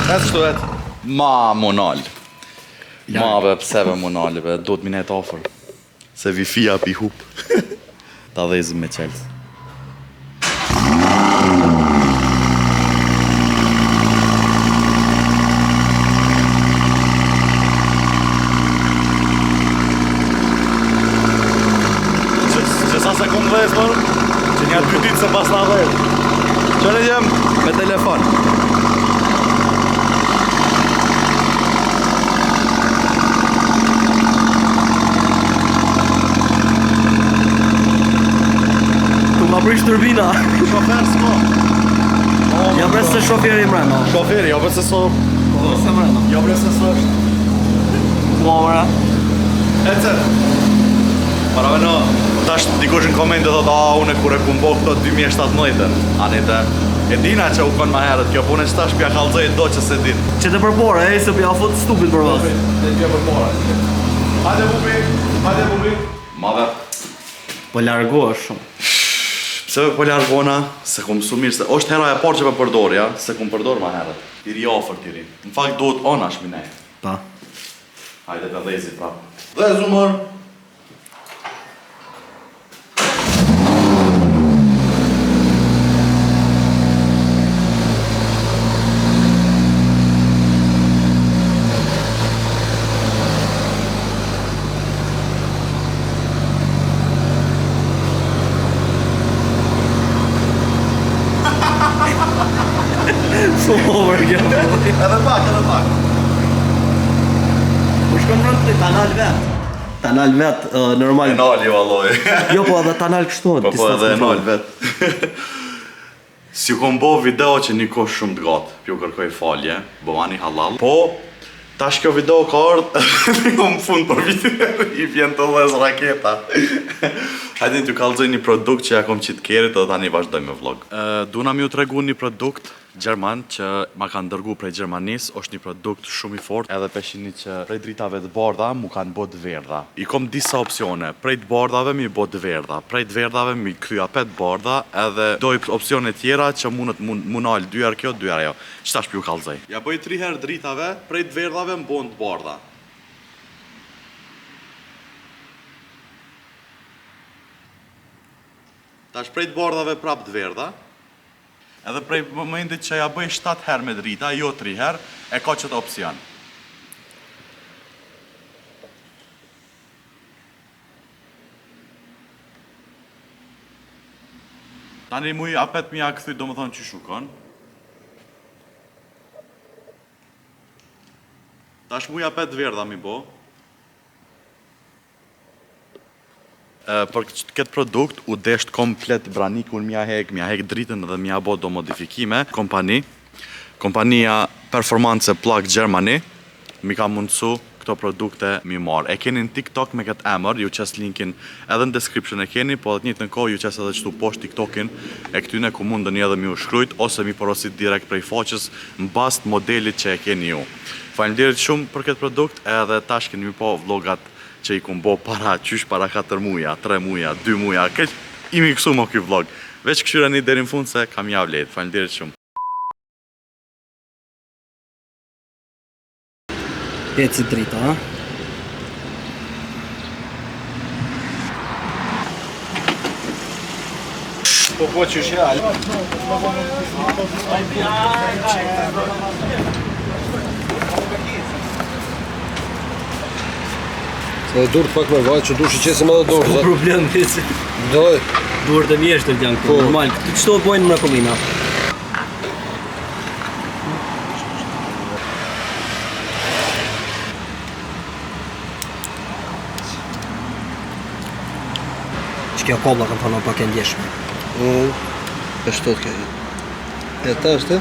Shtu vetë. Ma monal. Ma be pseve monali be, do të minet ofër. Se vifia pi hup. Ta dhezim me qelës. Që sa sekundë dhez, mërë? Që një atë pytit se pas na dhez. Që në gjem me telefon. Ma prish turbina. Shofer s'ko. Ja pres se shoferi mrena. Shoferi, jo përse so... Se mrena. Jo përse so është. Mora. Ece. Parave në... Tash dikush në komente thot, une kure kumbo këto 2017. Anite, e dina që u konë ma herët, kjo punë që tash pja kalzoj do që se din. Që të përbore, se pja fut stupid për vas. Dhe pja përbore. Hajde bubi. Mave. Po largoh shumë. Pse po largona, se ku mësu mirë, se është hera e parë që po përdor, ja, se ku më përdor ma herët. Tiri ofër tiri. Në fakt duhet ona shminej. Pa. Hajde të dhezi prapë. Dhezu mërë. Edhe pak. Po shkon rënd të tanal vet. Tanal vet, normal. Enal jo alloj. Jo, po edhe tanal kështu. Po edhe enal vet. Si u kom bo video që një kosh shumë të gatë, pjo kërkoj falje, bëmani halal. Po, tash kjo video ka ardhë, në kom fund për video, i vjen të dhez raketa. Hajde t'ju kallëzoj një produkt që ja kom qitë kerit dhe tani vazhdoj me vlog. Duna mi ju tregu një produkt Gjerman që ma kanë dërgu prej Gjermanis, është një produkt shumë i fort, edhe peshini që prej dritave të bardha mu kanë bo të verdha. I kom disa opcione, prej të bardhave mi bo të verdha, prej të verdhave mi krya 5 bardha, edhe doj opcione tjera që munal 2 herë kjo, 2 herë jo. Qëta shpju kallëzoj? Ja boj 3 herë dritave, prej të verdhave më bon të bardha. Tash prej të bardhave prap të verdha. Edhe prej momentit që ja bëj 7 herë me drita, jo 3 herë, e ka qëtë opcion. Tani muj apet mi a këthy do më thonë që shukon. Tash muj apet verdha mi bo. Për këtë produkt u desht komplet branik, unë mja hek dritën dhe mja bo do modifikime. Kompania Performance Plug Germany mi ka mundësu këto produkte mi marë. E keni në TikTok me këtë emër, ju qes linkin edhe në description e keni, po dhe të njëtë në kohë ju qes edhe qëtu poshtë TikTokin e këtyne ku mundën një edhe mi u shkrujt, ose mi porosit direkt prej faqës në bast modelit që e keni ju. Faleminderit shumë për këtë produkt, edhe tash keni mi po vlogat që i kum bo para 4 muja, 3 muja, 2 muja, keq i mi kësu mo këj vlog. Veç këshyra një deri në fund se kam ja vlet, faleminderit shumë. Eci drita, ha? Po që shjallë. Se dhe durët pak me vaj, që dush i qesim edhe durët. S'ko problem, visi. Doj. Durët e mjeshtër janë këtu, normal. Këtë qëto bojnë mrekullina. Që kjo kobla kanë thonë pak e ndjeshme. E shtot kjo. E ta është?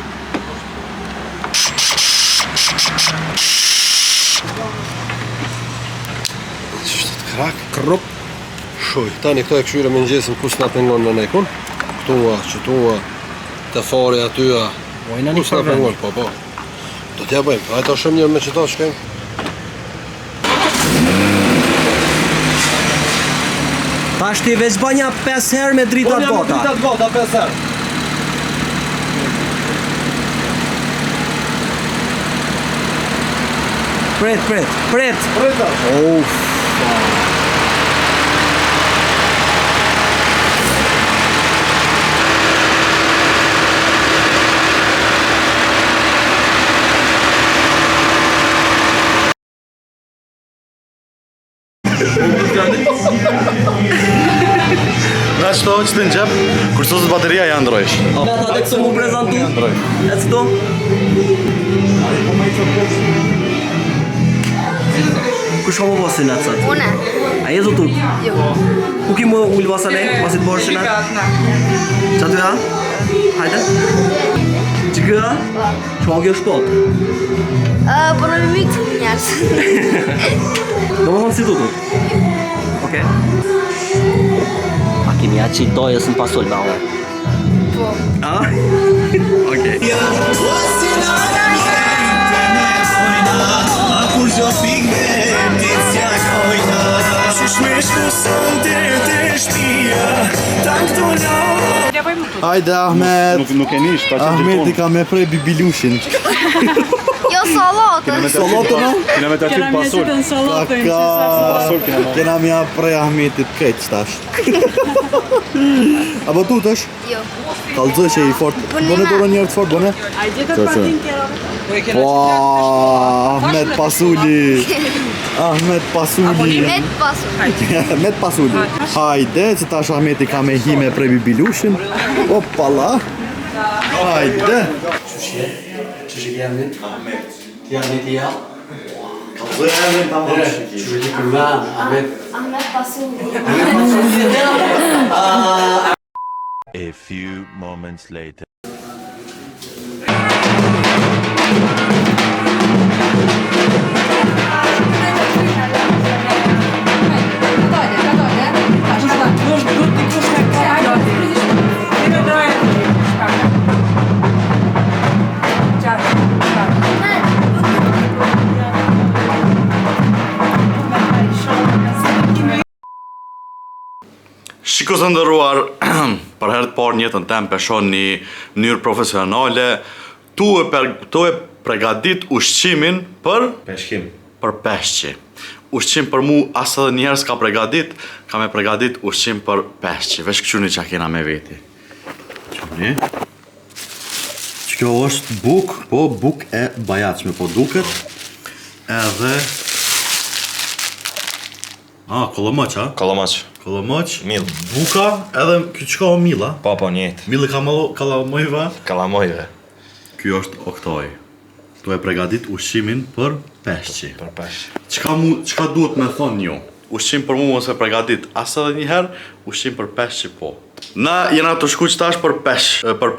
Krak, Krup. shuj. Tani këto e këshyre me njësim kus na pengon në nekun. Këtua, qëtua, të fari atyja. Ojna një Kus na pengon, po. Do t'ja bëjmë, hajta shumë njërë me qëta shkejmë. Ta është ti veç banja 5 herë me drita të gota. Dritat gota, 5 herë. Pret. Preta. Na shto që të në gjep, kur sot bateria ja ndrojsh. Ata të këso mu prezentu. E këto. Kush ka më po sinat sot? Une. A je zotu? Jo. Ku ki më ullë basane, pasit bërë sinat? Qa të ja? Hajde. Që këa? Që ma kjo shpot? Por me mikë njerës. Do më thonë si tutu? Oke. A kimi ja që i dojës në pasull me ove? Po. A? Oke. Hajde Ahmet. Nuk e nish, pa që Ahmeti ka me prej bibilushin. Jo salatë. Salatë no? kena me të aty pasur. Kena me ja prej Ahmetit keq tash. Apo tu tash? Jo. Kallëzoj që i fort. Bone dorën njërë të fort, bone? Po, Ahmet Pasuli. Ahmet Pasuli. Met pasu. Ahmet Pasuli. Hajde, që tash Ahmeti ka me hime prej bibilushin. Opala. Hajde. Që ke Ahmet? Ahmet. Ti Ahmet i ja? Kallëzoj Ahmet ta më shiki. Që ke kërman, Ahmet? Ahmet pasu. A few moments later. Shiko të ndëruar, për herë të parë njëtën tem peshon një mënyrë profesionale, tu e pregadit ushqimin për Peshkim. për peshqi. Ushqim për mu asë edhe njerës ka pregadit, ka me pregadit ushqim për peshqi. Vesh këquni që kena me veti. Qëni? Që kjo është buk, po buk e bajatshme, po duket. Edhe... kolomaq, a? Kolomaq. Kolomaq, Mill. buka, edhe kjo që ka o mila. Po, njët. Mili kalamojva. Kalamojve. Kjo është oktoj. Tu e pregadit ushqimin për peshqi. Për pesh. Çka duhet me thonë ju? Ushqim për mu mos e pregadit as edhe njëherë, ushqim për peshqi po. Na jena të shku qëtash për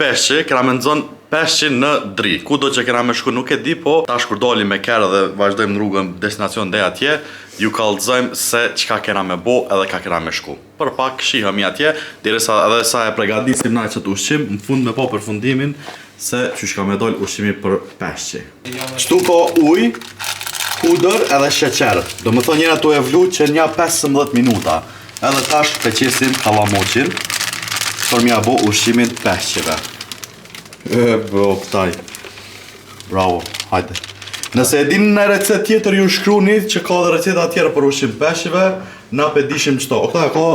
peshqi, kena me nëzon peshqi në dri. Kudo që kena me shku nuk e di, po tash kur doli me kerë dhe vazhdojmë në rrugën destinacion dhe atje, ju kallëzojmë se qka kena me bo edhe ka kena me shku. Për pak shihëm i atje, diresa edhe sa e pregadisim na që të ushqim, në fund me po përfundimin se që shka me dol ushqimi për peshqi. Qtu ko uj, hudër edhe sheqer. Do më thonë njëra tu e vlu që nja 15 minuta. Edhe tash të qesim kalamoqin për mja bo ushqimin peshqive. Bro, këtaj. Bravo, hajde. Nëse e dini në recet tjetër ju shkruni që ka dhe receta tjera për ushqim peshqive, na pe dishim qëto. O këta ka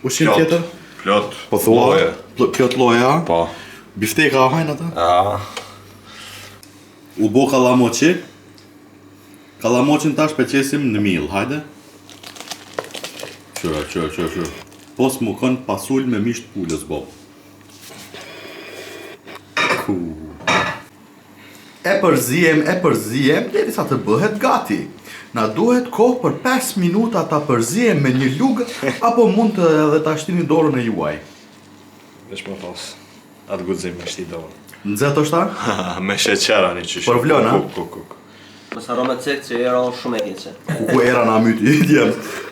ushqim tjetër? Plot. Po thua? Plot loja? Po. Bifteka hajnë ata? A. U bo kalamoqi. Kalamoqin tash pe qesim në mill, hajde. Qërë. Pos më kënë pasull me misht pullës, bo. E përzijem, deri sa të bëhet gati. Na duhet kohë për 5 minuta ta përzijem me një lugë, apo mund të edhe ta shtini dorën e juaj. Vesh më pas. Atë gudzim me shti dorën. Nxet është ta? Me sheqera një qysh. Për vlona? Kuk. Mos haro me cek që era shumë e keqe. Ku era na myti, djem.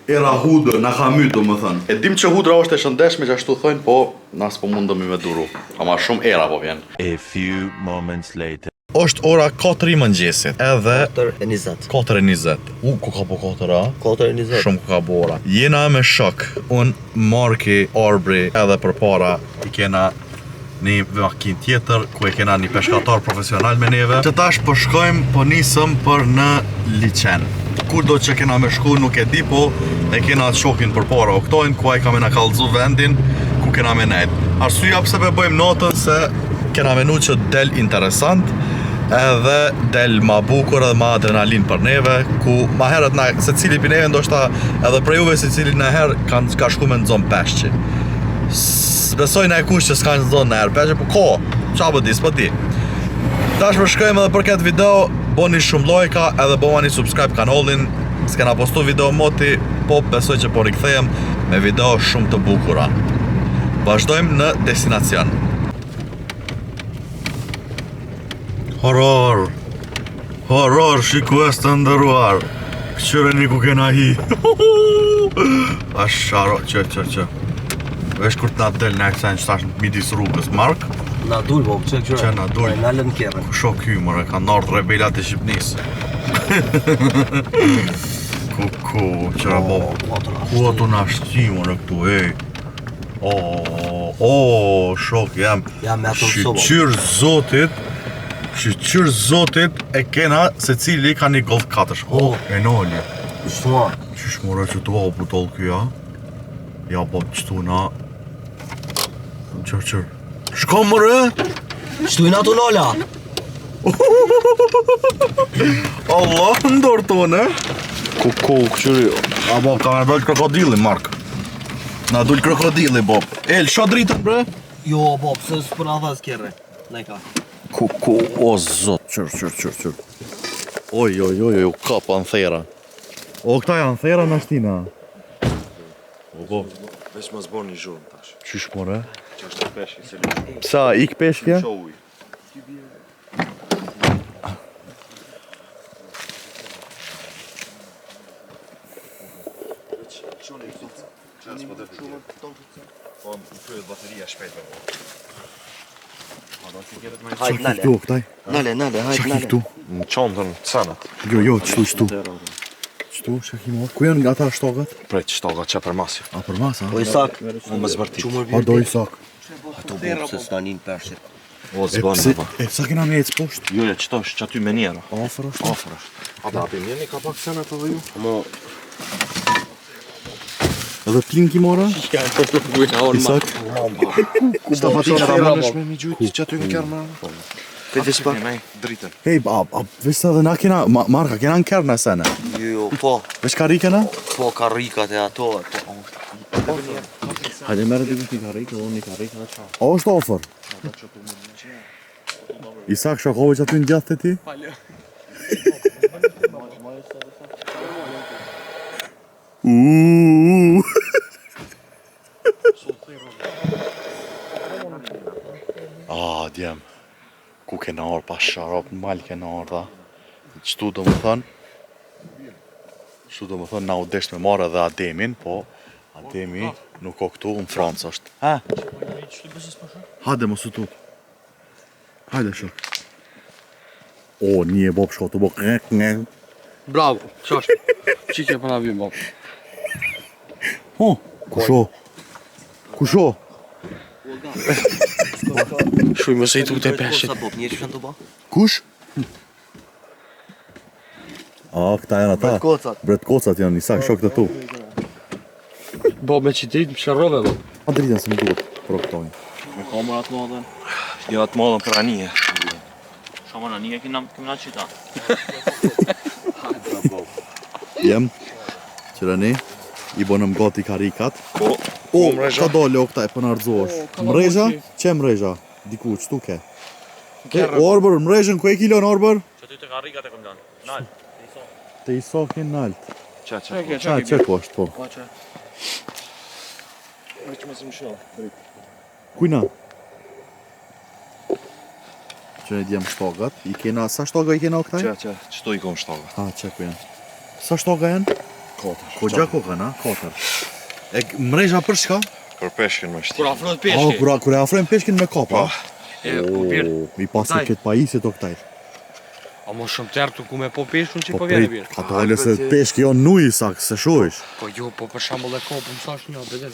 Era hudër, na ka myt, do më thënë. E dim që hudra është e shëndeshme që ashtu thojnë, po nas po mundëm i me duru. Ama shumë era po vjen. A few moments later. Është ora 4 i mëngjesit, edhe 4:20. 4:20. Ku ka po 4 a? 4:20. Shumë ku ka po ora. Jena me shok. Unë, Marki, Arbri, edhe për para i kena një makinë tjetër ku e kena një peshkatar profesional me neve. Që tash po shkojmë, po nisëm për në liçen. Kur do që kena me shku nuk e di, po e kena atë shokin për para oktojnë, ku a i ka me na kallëzu vendin ku kena me nejt. Arsyeja pse pe bëjmë notën se kena menu që del interesant, edhe del ma bukur edhe ma adrenalin për neve, ku ma herët se cili për neve ndoshta edhe për juve se cili në herë ka shku me në zonë peshqi. Besoj në e kush që s'ka në zonë në herë peshqi, po ko, qa po di, s'po di. Tash për shkojmë edhe për këtë video, boni shumë lojka edhe bëma një subscribe kanalin, s'kena postu video moti, po besoj që po rikthejem me video shumë të bukura. Vazhdojmë në destinacion. Horror, horror, shikues të ndëruar. Këqyreni ku kena hi. Asharo, që. Vesh kur t'na del në aksen që tash në midis rrugës, Mark. Na dul, po, që na dul. Na lën kerrën. Kusho ky, mëre, ka nardhë rebelat e Shqipnisë. Ku, qëra bo. Ku ato na shqi, mëre, këtu, ej. Shok, jam me ato sobo. Shqyr zotit e kena se cili ka një Golf 4. E noli. Shtua. Qysh mëre që tu apu tol kjo, ja po qëtu na. Qër. Shko mëre? Shtuin ato nola. Allah, ndorë tonë, këqyri. A Bob, ka me bëllë krokodili, Mark. Na dull krokodili, Bob. El, sho dritën, bre? Jo, Bob, se s'për na dha s'kerre. Nejka. O zot, qër. Oj, u kapa në thera. O, këta janë thera në shtina. O, Bob. Veç mos bën një zhurmë tash. Qysh more? Që është peshki se lë. Sa, ik peshkja? Show uj. Po, më kryet bateria shpejt me bo. Hajt, nale. Qëtu, këtaj? Nale, hajt, nale. Qëtu? Në qondën cenat. Jo, qëtu. Qëtu, shakimo. Ku janë ata shtogat? Prej që shtoga që për masja. A, për masa? Po Isak. Unë me zbërtit. A, do Isak. Ato Bob, se s'na nin peshqit. O, zbërni pa. E, sa kena me ecë poshtë? Jo, qëto është që aty me njera. Afër është? Afër është. A da apim jeni ka pak cenat edhe ju? Mo, Edhe plinki mora? Isak? Sta pa të ramenësh me mi gjujtë që aty në kërë më ramenë? Këtë s'pa? Dritën. Hej, vesh edhe na kena, Marka, kena në kërë në sene. Jo, po. Vesh karikena? Po, karikat e ato. Hajde merë të kështi karikë, unë një karikë dhe qa. A është ofër? Isak, shokove që aty në gjatë të ti? Djem, ku kena orë pa sharop, në malë kena orë, dha. Qëtu do më thënë, na u desht me marrë edhe Ademin, po Ademi nuk o këtu, në Francë është. Ha? Hajde mos u tut. Hajde shok. O, një e Bob shko të bok. Bravo, qash, qike për nabim, Bob. Kusho? Shuj më se i tu të peshqit. Sa Bob, njeri që në të ba? Kush? Këta janë ata. Bret kocat janë, Isak, shok të tu. Bob me qitrit më shërrove, Bob. A dritën se më duhet, proptojnë. Me kamër atë modën. Jo atë modën për anije. Shamana, një kemi qita. Jem, qërëni, i bonëm gati karikat. Po, Ka dole o këta e për nërëzosh. Mrejha? Që mrejha? Diku, qëtu ke? Orbër, mrejhën, ku e kilon Orbër? Që ty të karikat e kom janë. Nalë. Te Isokin nalt. qa. Që poshtë, po. Po që. Veç më si më shumë. Kujna? Që ne djemë shtogat. I kena, sa shtoga i kena o këtaj? Qëto i kom shtoga. Ha, që ku janë? Sa shtoga janë? 4. Ko gjako kanë, 4. E mrejha për shka? Për peshkin më shti. Kur afrojt peshki. Kur e afrojmë peshkin me kapa? Po birë. Mi pasi këtë pajisit o këtaj. A mo shumë tërë të ku me po peshkun që po vjene birë. Ato e se peshki jo nuj Isak, se shuish. Po jo, po për shambull e kopë më sash një, bedel.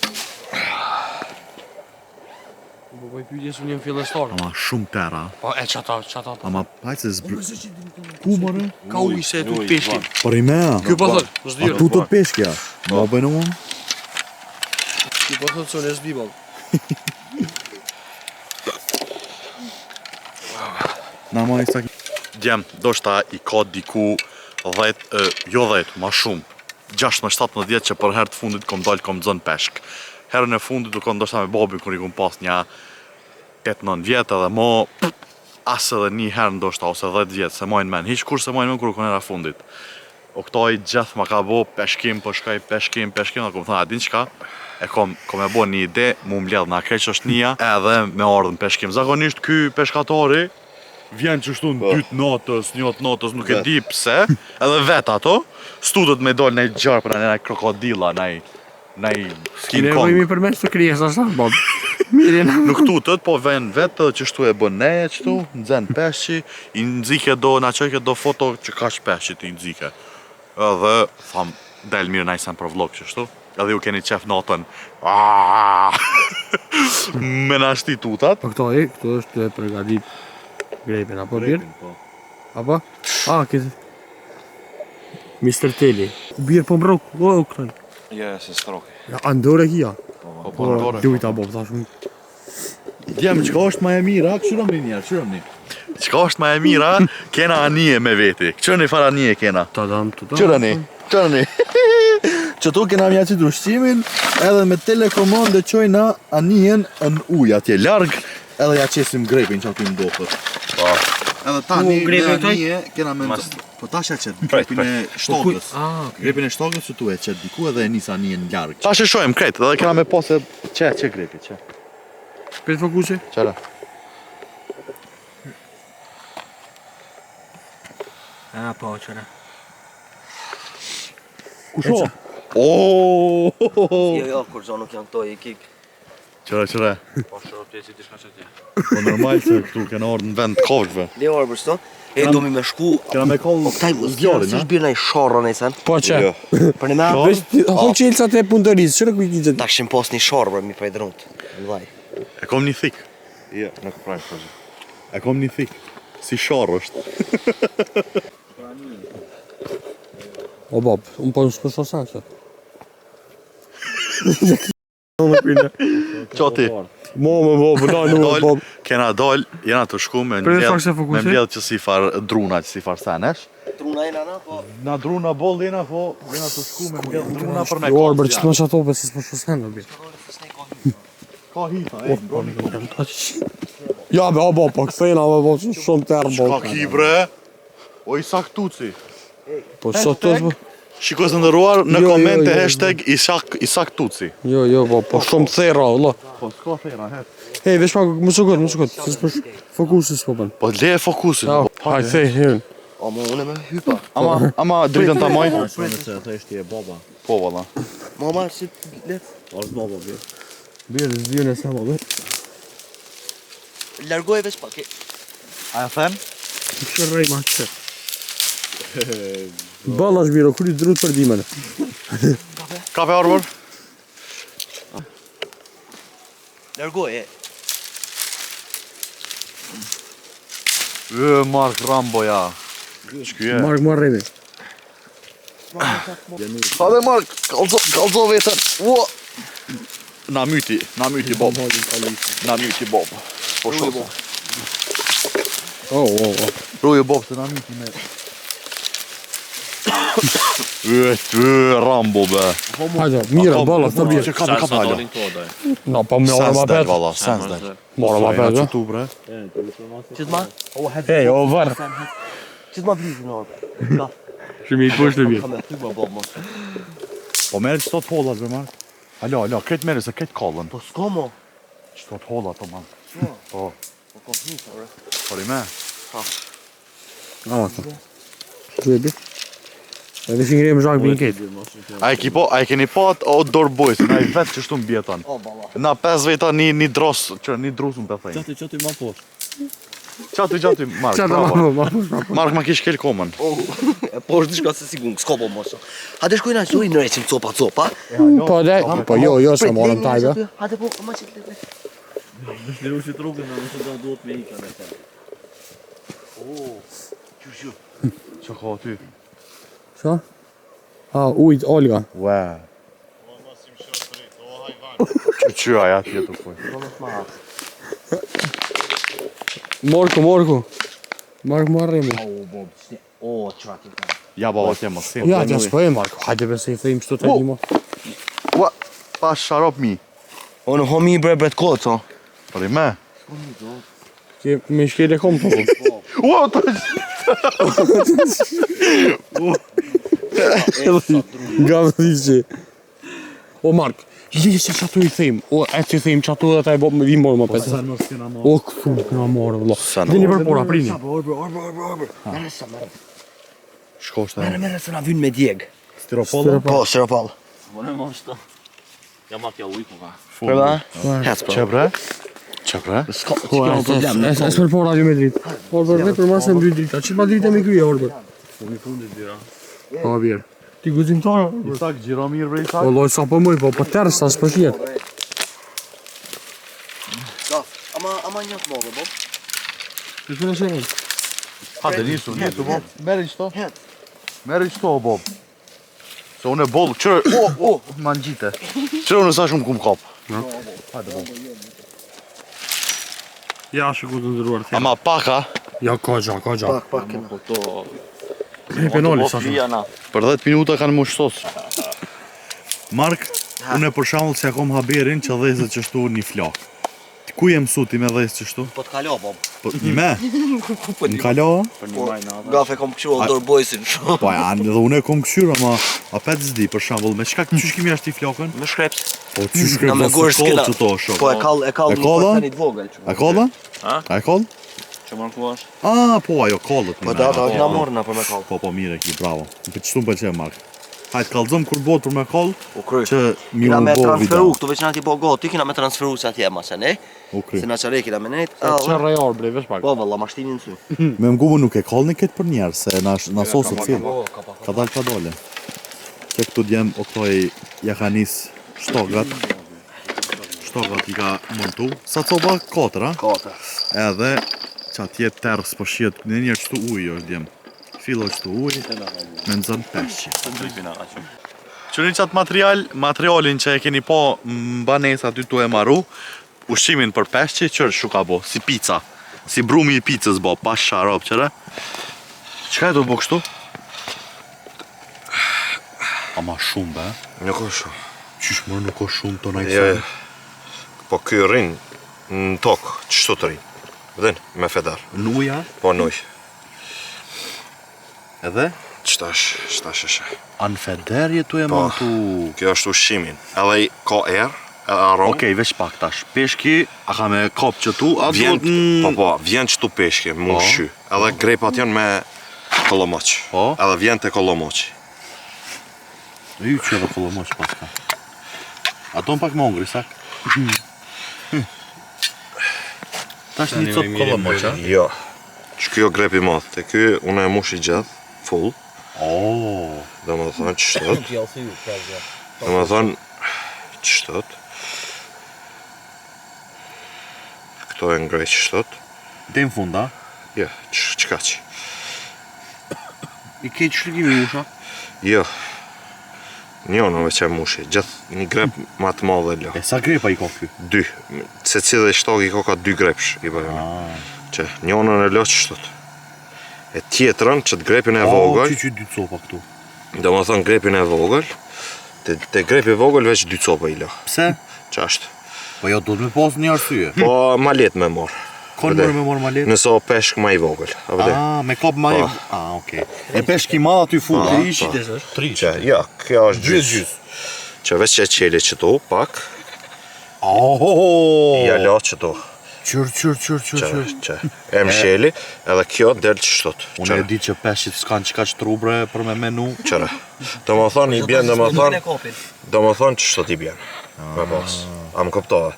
Po bëj pyetje se unë jam fillestar. Ama shumë tera. Po e çata. Ama hajtë se Ku more? Ka ujë se tu peshki. Por i mea. Ky po thot, s'di. Tu të peshkja. Ma bëjnë unë? Ky po thot se unë s'di ball. Na ma i sak... Djem, do shta i ka diku 10, jo 10, ma shumë 16-17 që për herë të fundit kom dalë kom zën peshk. Herën e fundit u kom ndoshta me babin kër i kom pas një 8-9 vjetë edhe mo asë edhe një herë ndoshta ose 10 vjetë se majnë men. Hiq kur se majnë men kër u kon era fundit. O këta i gjithë ma ka bo peshkim, po shkaj peshkim, dhe kom thënë, a din qka? E kom e bo një ide, mu mbledh na keq është nija edhe me ardhën peshkim. Zakonisht ky peshkatari vjen që shtu në 2 natës, 1 natës, nuk e di pse, edhe vet ato, studët me dol nej gjarpëra, nej krokodila, nej King Ne Kong. vëjmi përmes të krijesa sa bab. Mirë na. Nuk tutët, po ven vetë që shtu e bën neje qëtu, nxen peshqi, i nxike do, na qojke do foto që ka shpeshqi ti nxike. Edhe, tham, del mirë najsen për vlog që shtu, edhe ju keni qef natën, me nashti tutat. Po këto është e përgatit grepin, apo birë? Apo? Këtë... Mr. Teli. Birë po mbrok, o këtën. Ja, se stroke. Ja, andore kia. Po ndore. Dujta bob, thash unë. Djem, qka është ma e mira, këshyram një njerë, qyram një. Qka është ma e mira, kena anije me veti. Qërë një far anije kena. Tadam. Qërëni. Që tu kena mja qitë ushqimin, edhe me telekomandë qojna anijen në uj atje larg, edhe ja qesim grepin që aty mdohët. Edhe tani me anije kena me po tash e qet grepin e shtogës. Grepin e shtogës që tu e qet diku edhe e nis anijen larg. Tash e shojmë krejt, edhe kena me pas e që grepi, që. Për të fokusi? Qara. Po, qëra. Kusho? Oooo! Jo, kur zonë nuk janë këto i kik. Qëra. Po shërë pjesi t'i shka që tje. Po normal se këtu kena orë në vend kofshve. Le orë për shto. E do mi me shku. Kena me kollë Po këtaj zjarin, si shbirë nej shorro nej sen. Po që? Për në me Ho qelësat e punëtërisë, qërë kuj kizet? ta këshim pos një shorro për mi për e drunët. Vaj. E kom një thik. Ja, nuk prajnë për zë. E kom një thik. Si sharë është. O bab, unë po në shpësho sen që. Qoti. Mo me bab, na nuk Dol, bab. kena dol, jena të shku me Për e fakt se fokusi? mbledh që si far druna, që si far senesh. Truna e nana, po. Na druna boll jena, po jena të shku me mbledh druna për me Jo, bërë që të më shato për si s'pësho sen në bërë. Ka hita, Ja be, o bab, po këthejna me bab, shumë tërë Ka bab. ki bre? O i sak tuci. Po që të të Shikos ndëruar në Jo, komente jo, jo. hashtag Isak Tuci. Jo, po shumë thera, Allah. Po s'ka thera, het. Hej, vesh pak, më sukot, se s'pësh fokusis po bën. Po le fokusin. Ja, haj, thej, hirën. O, më une me hypa. Ama dritën ta moj. Se theshti e baba. Po valla. Mama, si let. Është baba bje. Birë, zdion e sama, be. Largoj vesh pak. A ja them? Shërrej ma që. Balla shbiro, kur i drut për dimene. Kafe arbor? Largoj, e. Mark Rambo ja. Shkyje. Mark Marremi. Hade Mark, kalzo vetën. Ua. Na myti Bob. Na myti Bob. Po shumë. Ruje Bob të na myti me. Rambo be. Hajde, mira, balla, të bje. Që kape halo. Na, pa me orë ma Sens del pet. valla, sens del. Morë ma pet, Që tu bre. Qëtë ma? Hej, o vërë. Qëtë ma blizë në orë? Shumë i push të bje. Ka me hypa bob, mos. Po merë qëto të hollat be Mark. Alo, këtë merë se këtë kallën. Po s'ko mo. Qëto të hollat po man. Po. Po kom hita, bre. Por i me. Ama të. Që e bje? E dhe shingre më zhak bjën ketë. A e keni pat o dorë bojës, na i vetë që shtu në bjetan. O, balla. Na 5 veta një dros, që një drusën për thejnë. Qati ma poshtë. Qati, Mark, bravo. Mark ma kish kel komën. E po është dishka se sigun, s'ko po mos. Hade shkojna që i nërejqim copa. Po dhe, po jo, se morëm tajbe. Hade po, ma qëtë le. Dëshmiru që trukën dhe nëse do duhet me ikën e ta. Që ka ty? Qa? Ujt, Olga. Ue. Që aja tjetë të kuj. Morku. Marrimi. Ja, baba, t'je më sim. Ja, t'ja s'pojë, Marko. Hajde përse i thejmë qëto të një. Ua, pa sharop mi. Unë homi bre bret kotë, Për i me? Që me shkele kom të po. Ua, të Nga vëdhishë. O, Mark, lise që atu i thejmë. O, e që i thejmë që atu dhe ta i bo me vi morë më pesë. Sa nërës kena morë. O, këtu këna morë, vëllo. Dini për pora, prini. Shko shtë e. Mere se na vynë me djegë. Stiropol? Po, stiropol. Përda? Hec, Që bre? Që bre? S'ka problem. E s'per pora ju me dritë. Por për vetë për masë e mby drita. Që ma dritë e me kryja, orë bërë. Po mi fundit dira. Po, bjerë. Ti guzimtarë. Isak, gjiro mirë bre Isak. O, loj sa për mëj, po për tërë sa s'për shjetë. Ama njëtë modë, bo? Që të në shenë? Hajde, nisu, Bob. Meri qëto. Meri qëto, Bob. Se unë e bollë, qërë, ma në gjite. Qërë unë sa shumë kum kap. Hajde, Bob. Ja, shë ku të ndëruar të Ama paka, Ja, ka gja. Pak kena. E penoli, sa shumë. për 10 minuta kanë më shtos. Mark, unë e për shambull që kom haberin që dhezët që shtu një flak. Ku jem suti me dhezët që shtu? Po t'kalo, bo. Po, një me? Në kalo? Gafe kom këshu o dorë bojsin shumë. Po janë, dhe unë e kom këshyra, ma a pet zdi për shambull, me qka qysh kimi ashtë i flakën? Me shkrept. Po qysh Na me krepo gorë së kollë s'kena. që to shok. Po e kall E kolla? një vogël. A kolla? A e kolla? Që markuash? Po ajo kollët. Po da, na morë na për me kall. Po mire ki, bravo. Në për qëtu më pëlqe Mark. Hajtë kallëzëm kur bot për me koll, U kry. që mi Kina u me bo transferu, video. këtu veç na ti bo goti, kina me transferu se atje ma se ne. U kry. Se na qare kina me nejt. Që rajar, bre, vesh pak. Po, valla, ma shtinin sy. Me mgumë nuk e kollë një këtë për njerë, se na sosët cilë. Ka dalë ka dole. Që këtu djem o këtoj jakanis shtogat. Shtogat i ka montu. Sa coba 4, a? Kota. Edhe që atje tërës për shiet në njerë qëtu ujë është djem. Filo qëtu ujë, me nëzën peshqi. Qërin qatë materialin që e keni po mbanes aty tu e maru, ushqimin për peshqi, qërë shu ka bo, si pizza. Si brumi i pizzës bo, pas sharop qëre. Qëka e do bo kështu? Ama shumë be. Nuk është shumë. Qysh mërë nuk o shumë të Jo, najtë. po ky rrin në tokë, qështu të rrin. Vëdhen, me fedar. Nuja? Po nuj. Edhe? Qtash eshe. Anë federje tu e Po. montu. Kjo është ushqimin. Edhe ka erë, edhe aromë. Okej, veç pak tash. Peshki, a ka me kop që tu, a Vjen, duhet po, vjen qëtu peshke, mu shy. Edhe grepat janë me kollomoq. Po. Edhe vjen të kollomoqi. Ju që edhe kollomoq paska. Ato në pak më ongri, sak? Tash një copë kollomoq, a? Jo. Që kjo grepi madh, te ky unë e mushi gjithë, full. Dhe më thonë qështot. Dhe më thonë qështot. Këto e ngrej qështot. Dhe në funda? Jo, qka që? I ke qëllëgimi usha? Jo. Njona veç e mushi, gjithë një grep ma të madhe lo. E sa grepa i ka ky? 2. Se cilë shtok i ka 2 grepsh i bëjmë. Që njona në lo qështot. E tjetërën që të grepin e vogël. Që 2 copa këtu. Do më thonë grepin e vogël. Te grepi vogël veç 2 copa i lo. Pse? Qashtë. Po jo, do të me pas një arsye. Po ma letë me morë. Konë mërë me morë ma letë? Nëso peshk ma i vogël. A vëde? Me kop ma e... okej. E peshki madh aty full. Po, E ishi po. des është? 3. Që, ja, kjo është gjys. Që veç që qeli qëtu, pak. Ja la qëtu. Që. E më sheli, edhe kjo del qështot. Unë e di që peshqit s'kan qka që trubre për me menu. Qëre. Do më thonë i bjen, do më thonë qështot i bjen. Me pas. A më këptove.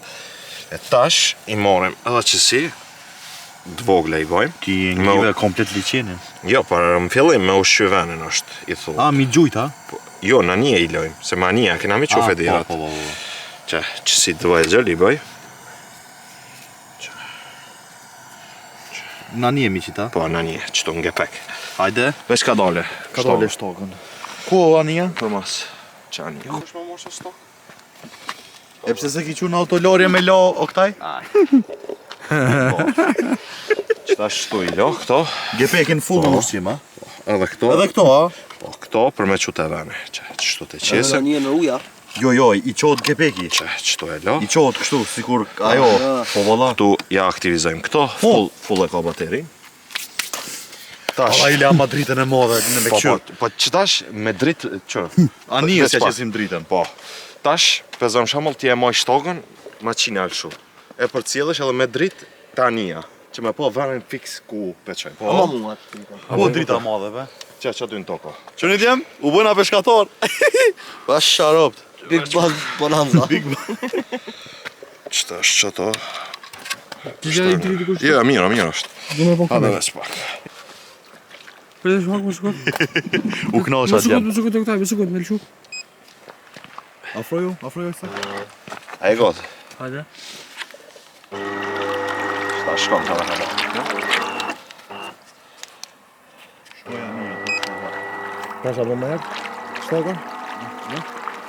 E tash i morim edhe qësi, të vogla i bojmë. Ti ngive komplet liqenin. Jo, për në fillim me ushqy venin është, i thullë. Mi gjujt, a? Jo, në një i lojmë, se ma një, kena mi qufe dirat. Po. Që qësi të vajgjel i bëj. Na një miqita. Po, në një, qëto në gepek. Hajde. Veç ka dole. Ka dole shtokën. Ku Ania? Për mas. Që Ania? Kush më moshë stok? E pse se ki qu në autolorje me lo Oktaj? Qëta shtu I lo, këto. Gepekin full në ushqim, a? Edhe këto. Edhe këto, a? Po, këto për me qute vene. Që qëtu të qese. Një në uja. Jo, I qot gepeki. Që qëtu e lo. I qot kështu, sikur ajo. Po valla. Tu ja aktivizojmë këto. Full e ka baterin. Tash. Alla I le ama dritën e modhe në me këqyr. Po qëtash me dritë që? Anijës që qesim dritën. Po. Tash, pezëm shamull ti e moj shtogën, ma qinë alëshu. E për cilësh edhe me dritë të Anija. Që me po vënën fix ku peqoj. Po. Ama mua. Po drita modhe, be. Që dy në toko. Që një djem, u bëna peshkator. Pa sharopt. Big Bang Bonanza. Qëta është qëto? Ti gjeni driti kush? Jo, mirë është. Do me po Hade kamerë. veç pak. Për më shkot. U knasha djem. Më shkot e këtaj, më shkot, me lëshu. Afroju sa. A e gotë? Hajde. Qëta shkon të rëhada. Pasha do më herë? Shtogën?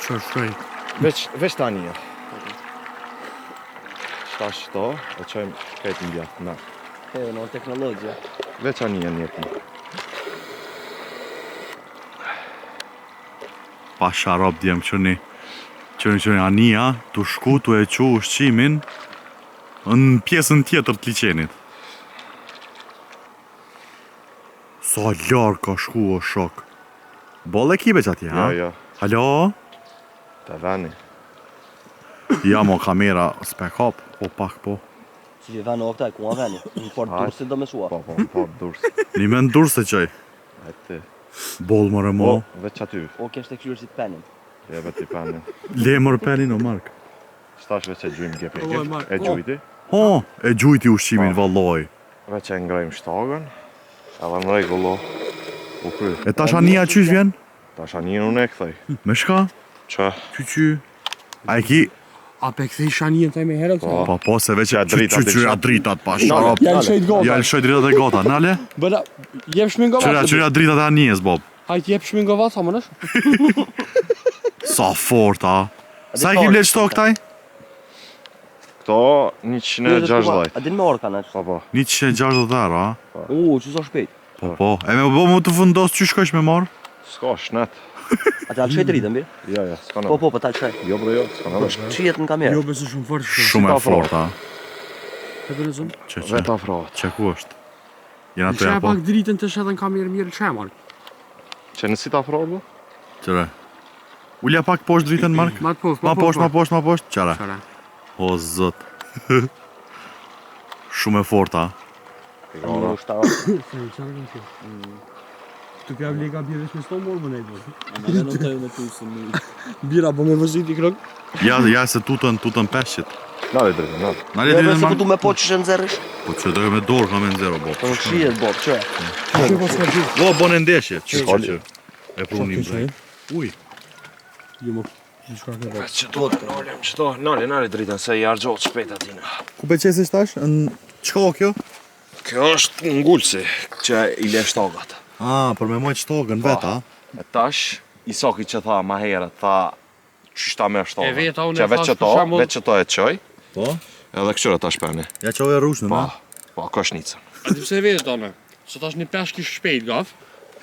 Shkoj. Veç të Anija. Qëta shto, e qojmë këtë në bjatë. Na. E, në teknologjia. Veç Anija njëtë. Pa sharop djem qëni. Qëni Ania, tu shku tu e qu ushqimin në pjesën tjetër të liqenit. Sa larë ka shku o shok. Bolle kibe që ati, ha? Jo. Halo? Të veni. Ja mo kamera s'pe kap, po pak po. Si që vene o këtaj, ku a veni? Në port dursit do me shua. Po, durës. Një me ndur se qaj. Hajtë. Bol më remo. Veç aty. O kështë e këshyrë si të penin. Jeve ti panin. Le mër penin o Mark. Stash veç e gjujmë Oj, gepekit. Mark, E gjujti. Ho, e gjujti ushqimin valloj. Veç e ngrejmë shtogën. Edhe në regullo. U kry. E tash Ania qysh vjen? Tash Anijën unë e këthej. Me shka? Që? Qy. A e ki? A pe këthej shanien taj me herë? Po se veç Ja, dritat, qyra dritat pa sharop. Ja lëshojt gota. Ja lëshoj dritat e gota, nale? Bëra, jep shmingova. Qyra dritat e Anijes, Bob. Hajt jep shmingova, sa më nësh? Sa fort, a? Sa e ki blet shto këtaj? Këto 160. A din me orka në? Po. 160 euro, a? Që so shpejt. Po. E me bo mu të fundos që shkojsh me marë? S'ka shnet. A të alë shojt rritën, bi? Ja, s'ka në. Po, ta alë shojt. Jo, bro, jo, s'ka në. Qijet në kamerë. Jo, besu shumë fort shkoj. Shumë e fort, a? Të për e zëmë. Që? Veta afrohet. Që ku është? Jena të Që e ja po? pak dritën të shetë në kamerë mirë që e marë. Që në si ta afrohet, bo? Qëre? Ulja pak poshtë dritën, Mark? Ma të poshtë, Ma poshtë, qëre? Qare. O, zët. Shumë e fort, a? Një ushtarë. Këtu kja vleka bjerë me sto morë më nejtë. A me në të e në të usë në... Bira, po me vëzit I krok. Ja se tutën peshqit. Nale dritën, nale. Nale Jo, dritën, se Mark? këtu me po që shenë zërësh. Po që dojë me dorë ka me nëzero, Bob. Po në qijet, bo, që? Që po s'ka gjithë. Do, bone ndeshje. Që? E prunim bre. Uj. Jo më... Që shka ke bërë. Qëto, nalem, qëto, nale dritën, se I argjohet shpejt atina. Ku pe qesish tash? Qka o kjo? Kjo është ngullësi që I le shtogat. Për me mojt shtogën veta. E tash, Isoki që tha ma herët, tha qyshta me shtogat. E veta unë e Që veç thash qëto, për shembull- veç qëto e qoj, Po? edhe këshyre tash peni. Ja qoj e rushnë, Po, na? po, koshnicën. A ti pse e vetë tonë? Se tash një peshk ish shpejt gaf.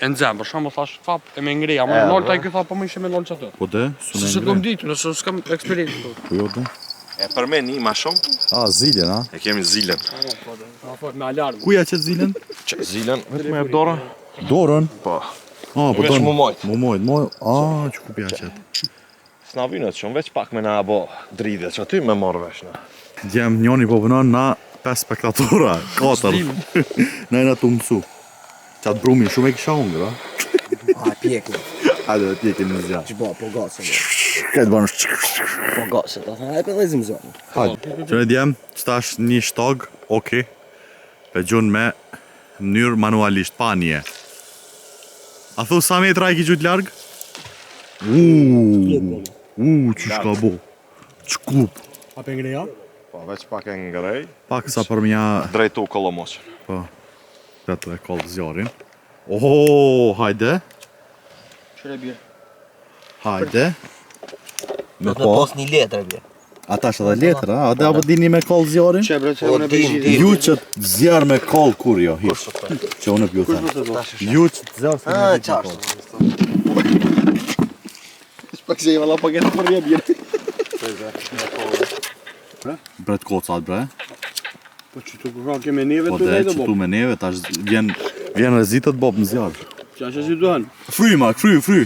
E në zemë, për shumë thash fap e me ngreja, ma në nolë taj këtha po më ishe me nolë që atë. Po de? Se se kom ditu, nëse s'kam eksperiencë. Po jo de? E për me një ma shumë, Ziljen, a? e kemi zilen. Me alarm. Kuja qëtë ziljen? Që zilen, vetë me e dorën? Dorën? Po. Po Veç mu mojt. Mu mojt, që ku pja qëtë? S'na vynet shumë, veç pak me na bo dridhe, që aty me morë vesh na. Djem njoni po vënon na 5 spektatora, 4. Na e na të mësu. Qatë brumin shumë e kisha unë, a? A, pjeku. Hajde dhe tjekin në zja. Që bo, po gacë. Këtë banë Po gacë, të thënë, e për lezim zonë. Hajde. Që në djem, qëtash një shtog, oke. Pe gjun me mënyrë manualisht, pa nje. A thu sa metra e ki gjut largë? Që shka bo. Qkup. A pe ngreja? Po, veç pak e ngrej, Pak sa për mja... drejtu kolomoqën. Po. Këtë e kollë zjarin. Oho, hajde. Qëre bjerë. Hajde. Me Në po. pas një letër bjerë. Ata është edhe letër, a? Ade apo dini me kollë zjarin? Që bre, që O, unë e din, bëjgjit. din. Ju që të zjarë me kollë kur jo, hish. Që unë e pju thënë. Ju që të zjarë se me Ah, kollë. qartë. Shpak që i valla paketa për një bjerë. Bret kocat, bre. Po që të kërra keme neve Po të dhe nejtë, që tu Bob. me neve, tash vjen rezitët Bob në zjarë. Qa që si duhan? Fry, Mark, fry.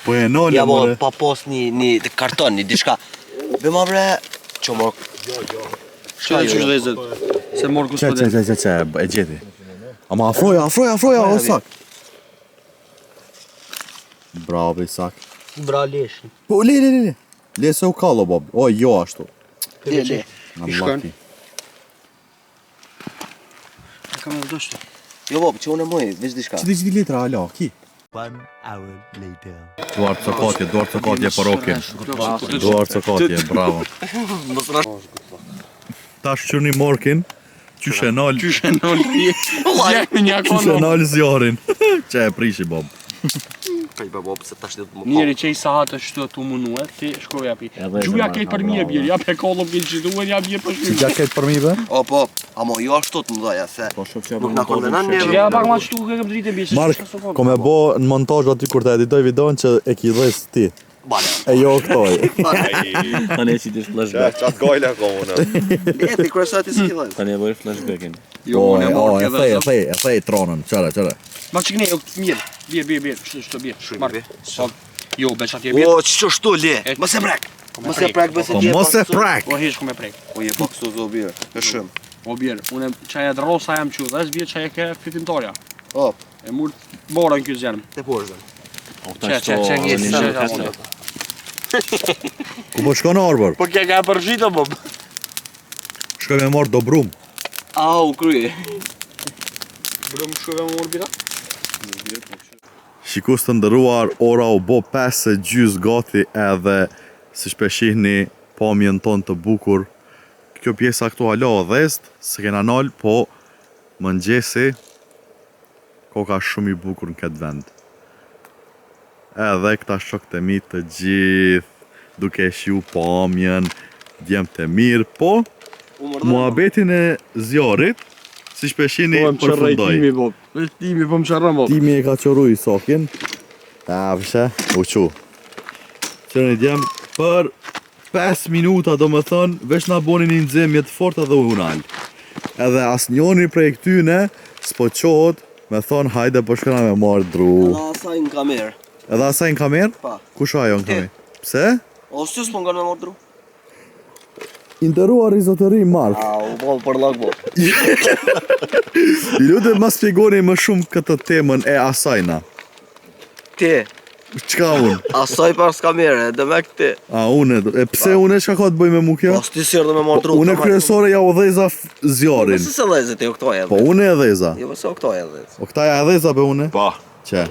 Po e nolë, Ja bo, more. pa pas një karton, një diçka. Be ma bre, që mor... Që dhe që shlezet? Se morë gospodin. Që, e gjeti. Ama afroja, o sak. Bravo, be sak. Bra leshin. Po, le. Le se u kallo, Bob. O, jo ashtu. Le. Në I shkon? laki. E kam e vdështu. Jo Bob, që unë e moj, veç diçka. Që di letra, ala, ki? 1 hour later. Duart cokotje për okin. Duart cokotje, bravo. Mos rash. Tash që një morkin, qyshe nalë, Qyshe në rje. Gjekë një qyshe akono. nalë zjarin. Që e prishi, Bob. Kaj ba Bob, se tash dhe të më Njeri që i sahatë është të munue, ti shkoj api. Gjuja kejtë për mje bjerë, jap e kollëm këtë që duhen, jap bjerë për shkoj. Gja këtë për mi, be? O po, amo jo ashtu të më doja, se nuk na kondenan neve. Ja pak ma qëtu ke dritë e bjesë. Mark, kom e bo në montajë aty kur të editoj videon që e ki dhes ti. Bale. E jo këtoj. Tani si ti flashback. Qatë gojle ko unë. Leti, kërësat i s'killës. Tani e bëj flashbackin. Jo, unë e morë këtë. E thej tronën, qëre. Ma që këne, mirë, bjerë, shtë bjerë. Mark, jo, beq atje O, bjerë. që shtu le, mos e prek. Mos e prek, bëse Po gje mos e prak. O, hesh ku me prek. O, je pak së zo bjerë, e shumë. O, bjerë, unë qaja drosa jam që, dhe është bjerë qaja ke fitimtarja. Op, E murë borën kjo zjerëm. te poshtë. Që njësë. Ku po shkon arbër? Po kja ka përshita, Bob. Shkoj me marrë do brum. Au, krye. Bërëm shkove më morë bira? Shikus të ndëruar, ora u bo 5:30 gati edhe si shpeshihni pamjen ton të bukur. Kjo pjesa këtu alo o dhest, se kena nal, po mëngjesi koka shumë i bukur në këtë vend. Edhe këta shokët e mi të gjithë, duke shiu pamjen, djemë të mirë, po muhabetin e zjarit, si shpeshini përfundoj. Bob. Timi, po më qarra, Bob. Timi e ka qoru i sokin. Vëshe, u qu. Që në djemë për 5 minuta do më thënë, veç na boni një nxemje të forta dhe unal. Edhe as njoni prej këtyne, s'po qohët, me thonë hajde po shkëna me marrë dru. Na asaj në kamerë. Edhe asaj në kamerë? Pa. Kush ajo në kamerë? Pse? O, së s'po nga në mordru? Interuar rizotëri Mark. Au, bol për lak, Bob. I lutem ma spjegoni më shumë këtë temën e asajna. Ti, Qka unë? asaj par s'kamere, dhe me këti. A, une, e pse une qka ka të bëj me mu kjo? Pas ti sirë dhe me mordru. Une kryesore ja u dheza zjarin. Mësë se lezit e o këtoj Po edhe. une e dheza. Jo, mësë o këtoj edhe. O këta ja e dheza be une? Pa. Që?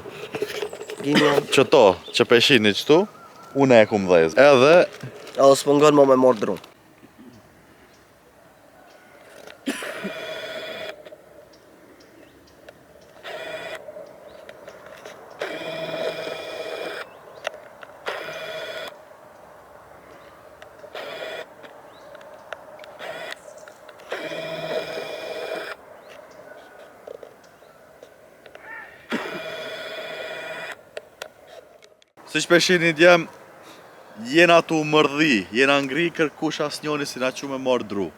Gjinja. Që to, që peshini qëtu, une e kum dhezë. Edhe, Edhe s'po ngon mo me mordru. si shpeshini djem, jena tu mërdhi, jena ngri kërkush as njoni si na që me marrë dru.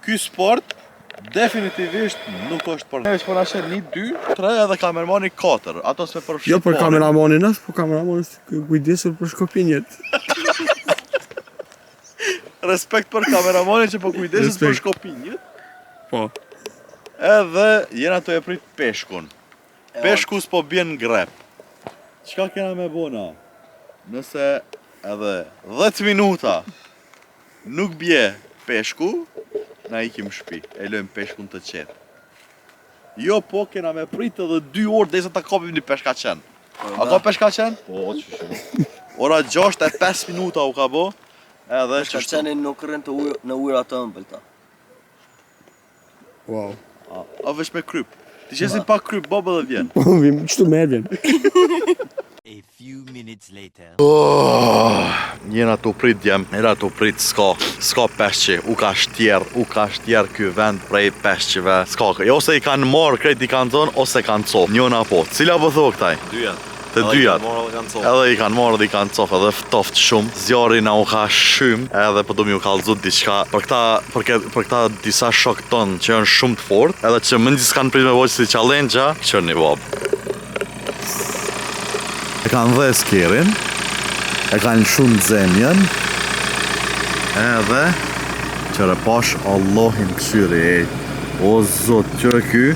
Ky sport, definitivisht nuk është për ne. Veç për nashe 1, 2, 3 edhe kamermani 4, ato s'me përfshit. Jo për kameramanin as, po kameramanin kujdesur për shkopinjet. Respekt për kameramanin që po kujdesit për shkopinjit. Po. Edhe jena të e prit peshkun. Peshku s'po bjen grep. Qka kena me bona? Nëse edhe 10 minuta nuk bje peshku, na ikim shpi, e lojmë peshkun të qetë. Jo po, kena me prit edhe 2 orë dhe ta kapim një peshka qenë. A ka peshka qenë? Po, që shumë. Ora 6:05 minuta u ka bo, edhe Shka qenin nuk rrën të në ujra të ëmbëlta. Wow. A vesh me kryp. Ti qesin pa kryp, baba dhe vjen. Vim, qëtu merë vjen. A few minutes later. Njena të prit djem, njena të prit s'ka peshqi, u ka shtjer ky vend prej peshqive. S'ka, ose i kanë marrë krejt i kanë zonë, ose kanë copë. Njona po, cila po thua këtaj? Dyjat. Të dyjat. Edhe i kanë marrë dhe i kanë copë, edhe ftoft shumë. Zjarri na u ka shym, edhe po du mi u kallëzut diçka. Për këta disa shok tonë që janë shumë të fort, edhe që mëndi s'kanë prit me vojtë si challenge-a, qërë një bob. E kanë dhe skerin, e kanë shumë zemjen, edhe qërë pash Allahin këshyri, o zot, qërë ky,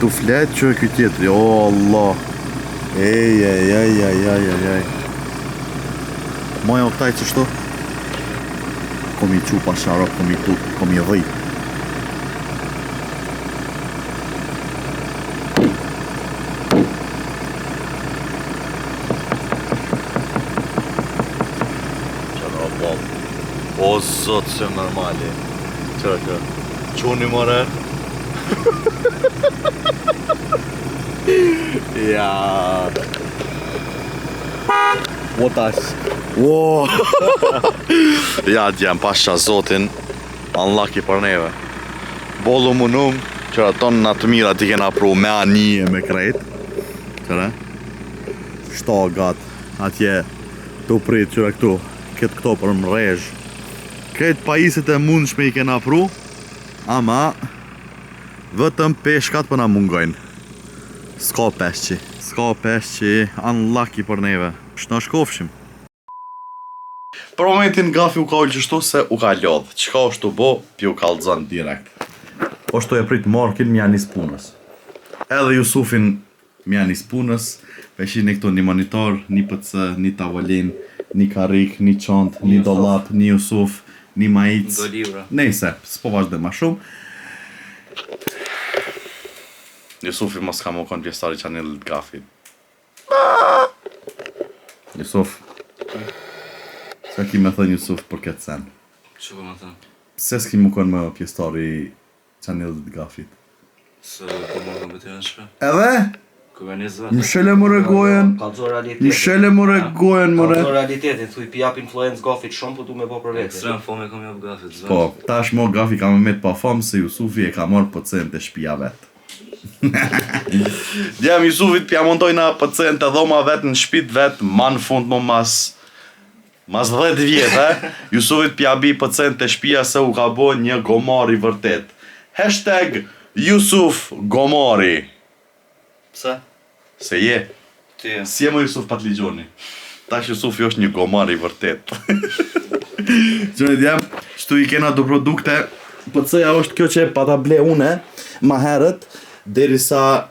tu flet, qërë ky tjetri, o Allah, ej. Moja o këtaj qështu, komi qu pasharok, komi dhej. O zot që normali. Qërë kë? Quni more? Ja. O tash. Wow. Ja djem pasha zotin. Unlucky për neve. Bollu munum. Qëra tonë në të mira ti kena pru me anije me krejt. Qëra? Shtogat. Atje të prit qëra këtu. Këto për mrejsh. Këtë pajisit e mundshme i kena pru, ama vetëm peshkat për na mungojnë. S'ka peshqi, unlucky për neve. Shna shkofshim. Për momentin gafi u ka ullë qështu se u ka lodhë. Qka është të bo, pi u kallëzën direkt. Është të e prit Markin mja nis punës. Edhe Jusufin mja nis punës, veshin e këto një monitor, një PC, një tavolin, një karik, një qant, një dollap, një Jusuf, një majic. Do libra. Nejse, s'po vazhde ma shumë. Jusufi mos ka më konë pjesari qanelit gafit. Jusuf. Ska ki me thënë Jusuf për këtë sen? Që po më thënë? Pse s'ki më konë më pjesari qanelit gafit? Se po më kompetire shpe. Edhe? Kërë një zvetë. Më shele më regojen. Kalzo realitetin. Më shele më regojen, më re. Kalzo realitetin, thuj pi jap influencë gafit shumë, po du me po për vetë. Ekstrem fome kom jap gafit, zvetë. Po, tash mo gafi ka me met pa famë se Jusufi e ka marrë pëcen të shpia vetë. Djem Jusufit pja montojna pëcen të dhoma vetë në shpit vetë, ma në fund mo mas 10 vjetë, Jusufit pja bi pëcen të shpia se u ka bo një gomari vërtet. Hashtag Jusuf Gomari. Pse? Se je. Ti e. Si e më Jusuf Patligjoni. Tash Jusufi është një gomari vërtet. Qënë djem, shtu i kena do produkte. PC-ja është kjo që pata ble une, ma herët, derisa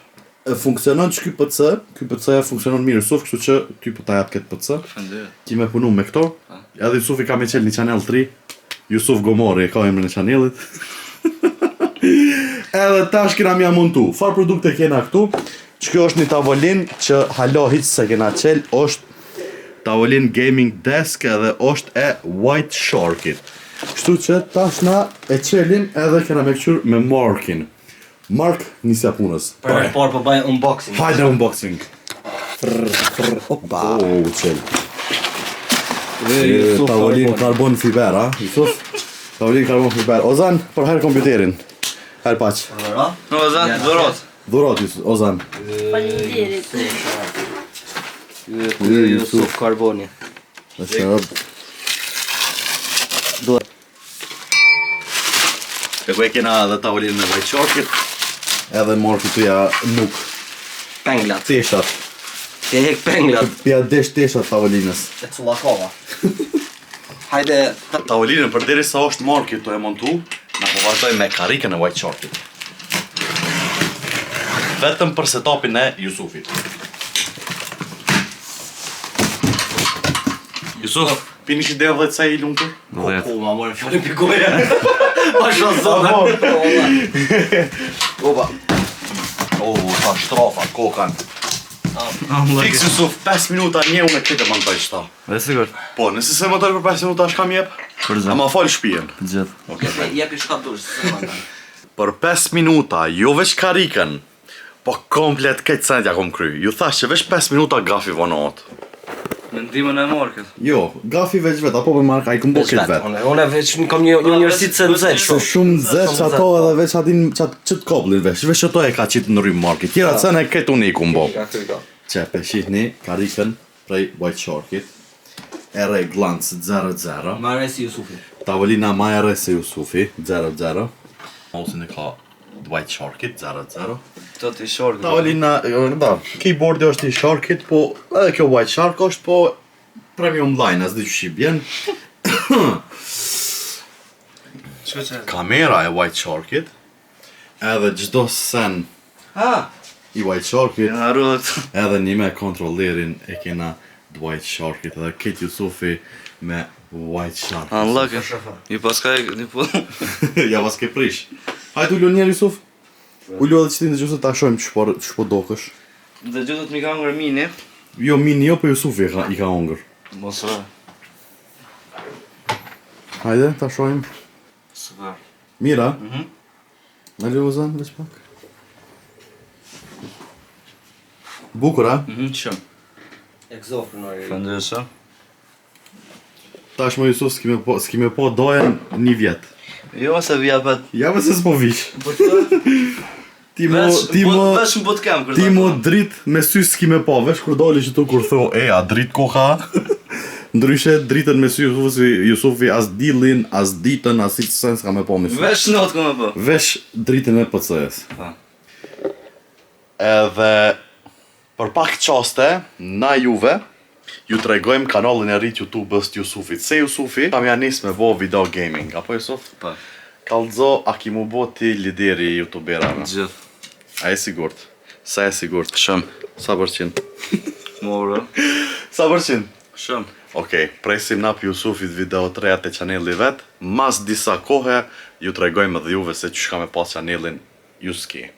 funksionon që ky PC-ja funksionon mirë Jusuf, kështu që ty po ta jap këtë PC. Ki me punu me këto. Edhe Jusufi ka me qel një channel 3. Jusuf Gomori e ka emrin e channelit. Edhe tash kena mja montu. Far produkte kena këtu. Që kjo është një tavolin që halo hiq se kena qel. është tavolin gaming desk edhe është e White Sharkit. Kështu që tash na e qelim edhe kena me këqyr me Markin. Mark, nisja punës. Për e parë po bëjnë unboxing. Hajde unboxing. Opa. Qel. Tavolin karbon fiber, ha? Jusuf? Tavolin karbon fiber. Ozan, për herë kompjuterin. Herë paq. Në Ozan, dhurot. Dhurot, Ozan. Faleminderit. Jusuf Karboni. Është rob. E ku e kena edhe tavolin me White Sharkit. Edhe Marki tuja nuk. Penglat. Teshat. Ti e hek penglat. Pja desh teshat tavolinës. E cullakova. Hajde. Tavolinën për deri sa është Marki tu e montu, na po vazhdoj me karikën e White Sharkit. Vetëm për setupin e Jusufit. Jusuf, pini që dhe sa i lungur? Po, ma morën fjallin pikoja. Ma shumë zona. Opa. Ta shtrofa, kokan. Fix Jusuf, 5 minuta një unë e këtë e mëntoj qëta. Dhe sigur. Po, nëse se mëntoj për 5 minuta shka mjep, Për zë. ama fol shpijen. Gjithë. Jepi shka dush, se mëntoj. për 5 minuta, jo veç karikën, po komplet këtë sent ja kom kry. Ju thash që veç 5 minuta gafi vonohet. Me ndihmën e Markës. Jo, gafi veç vet, apo për marka i këmbo këtë vet. Unë veç kam një universitet se nxeht. Se shumë nxeht që ato edhe veç atin ç't koblin veç. Veç ato e ka qitë në rrymë marki. Tjera cene këtë unë i kumbo. Qepe, shihni karikën prej White Sharkit. Ere Glance 00. Marrë si Jusufi. Tavolina ma ere se Jusufi 00. Mousin e ka White Sharkit 00. Këto të Sharkit. Tavolina, da, keyboardi është i Sharkit, po edhe kjo White Shark është, po premium line, as di që shi bjen. Kamera e White Sharkit, edhe gjdo sen i White Sharkit, edhe një me kontrolerin e kena White Sharkit, edhe këtë Jusufi me White Shark. Unlucky. Ju paska një po. Ja vas ke prish. Hajtë ullu njerë Jusuf. Ullu edhe që ti në gjusë ta shojmë që po dokësh. Dhe gjithët mi ka ngër mini. Jo mini jo, po Jusufi i ka ongër. Mos rë. Hajde, ta shojmë. Super. Mira? Me lëvuzën, veç pak. Bukur, a? Shumë. Exof në nërë. Fëndërësa. Tash më Jusuf s'ki me po dojen një vjet. Jo, se vija pët. Ja me se s'po vish. Po që? Ti mo Vesh më bot kem kërta. Ti mo drit me sy s'ki me po. Vesh kur doli që tu kur tho, a drit koka. Ndryshe dritën me sy Jusufi as dilin, as ditën, as i të sen s'ka me po me sy. Vesh not ku me po. Vesh dritën me PC-s. Pa. Edhe për pak qaste, na juve, ju tregojmë kanalin e rrit YouTube-ës të Jusufit. Se Jusufi, kam ja nis me bo video gaming, apo Jusuf? Pa. Kallëzo, a ki mu bo ti lideri YouTuberave? Gjithë. A e sigurt? Sa e sigurt? Shumë. Sa përqin? Morë. Sa përqin? Shumë. Okej, presim na për Jusufit video të reja të chaneli vet. Mas disa kohe, ju tregojmë edhe juve se që shka me pas chanelin Juski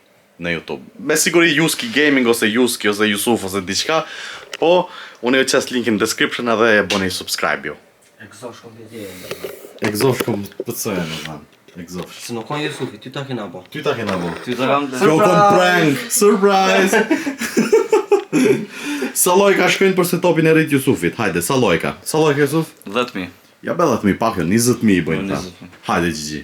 në YouTube. Me siguri Juski Gaming, ose Juski, ose Jusuf, ose diçka, po, unë ju qes linkin në description edhe e boni subscribe ju. Exof shkom për tje. Exof shkom pëtësojë në thanë. Exof. Se nuk kanë Jusufi, ty ta kena bo. Ty ta kena bo. Ty ta kam të... Kjo kon prank! Surprise! Sa lojka shkojnë për setupin e rrit Jusufit? Hajde, sa lojka? Sa lojka Jusuf? 10.000. Ja be 10.000 pak jo, 20.000 i bëjnë ta. 20.000. Hajde Gjigji.